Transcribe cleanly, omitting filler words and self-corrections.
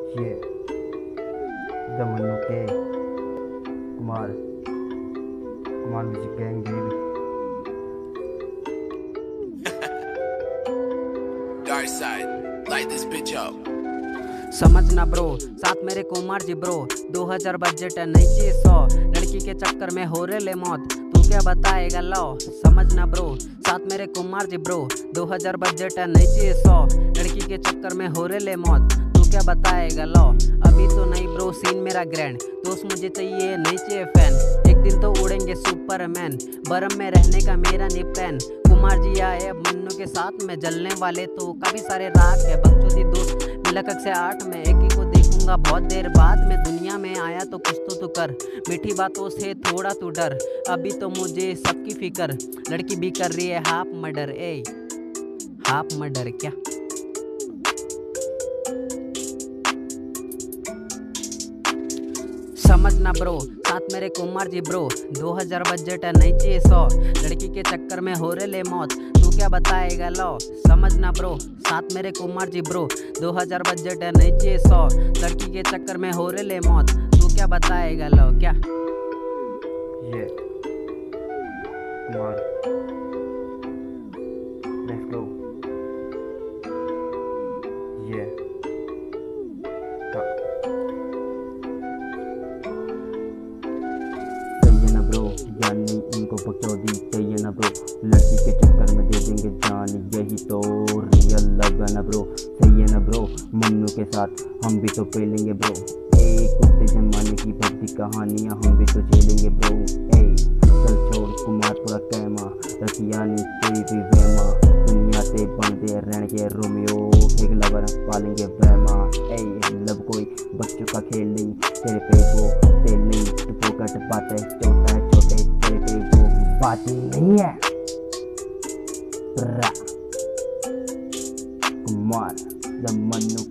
ये द मन्नू के Kumar Kumar music gang baby. Dark side, light this bitch up. समझना bro, साथ मेरे कुमार जी ब्रो। 2000 बजट है नहीं चाहिए 100, लड़की के चक्कर में हो रहे ले मौत, तू क्या बताएगा लॉ। समझना ब्रो, साथ मेरे कुमार जी ब्रो। 2000 बजट है नहीं चाहिए 100, लड़की के चक्कर में हो रहे ले मौत, तू क्या बताएगा लॉ। अभी तो नहीं ब्रो सीन मेरा ग्रैंड, दोस्त मुझे चाहिए नहीं चाहिए फैन। एक दिन तो उड़ेंगे सुपरमैन, बरम में रहने का मेरा नहीं प्लान। कुमार जी आए अब मन्नू के साथ में, जलने वाले तो काफी सारे राग है। बकचोदी दोस्त मिला कक्षा 8 में, एक ही को देखूंगा बहुत देर बाद में। दुनिया में आया तो कुछ तो तू कर, मीठी बातों से थोड़ा तू डर। अभी तो मुझे सबकी फिकर, लड़की भी कर रही है हाफ मर्डर। ए हाफ मर्डर क्या? समझना ब्रो, साथ मेरे कुमार जी ब्रो। 2000 बजट है नहीं चाहिए 100, लड़की के चक्कर में हो रहे ले मौत, तू क्या बताएगा लॉ। समझना ब्रो, साथ मेरे कुमार जी ब्रो। 2000 बजट है नहीं चाहिए 100, लड़की के चक्कर में हो रहे ले मौत, तू क्या बताएगा लॉ। क्या ये कुमार लेट्स गो। ये चाहिए ना ब्रो, जान नहीं इनको बकचोदी चाहिए ना ब्रो, लड़की के चक्कर में दे देंगे जान, यही तो रियल लव है ना ब्रो। चाहिए ना ब्रो, मन्नू के साथ हम भी तो पेलेंगे ब्रो। कुत्ते जमाने की बढ़ती कहानियाँ हम भी तो झेलेंगे ब्रो। चल छोड़ कुमार पूरा कैमा, रखिया नहीं कोई भी वहमा, दुनिया से बन दे रहने के रोमियो, एक लवर पालेंगे वहमा। लब कोई बच्चों का खेल नहीं, तेरे पे वो तेल नहीं, तू फोकट बातें छोटा है छोटे, तेरे पे वो बात नहीं है। कुमार द मन्नू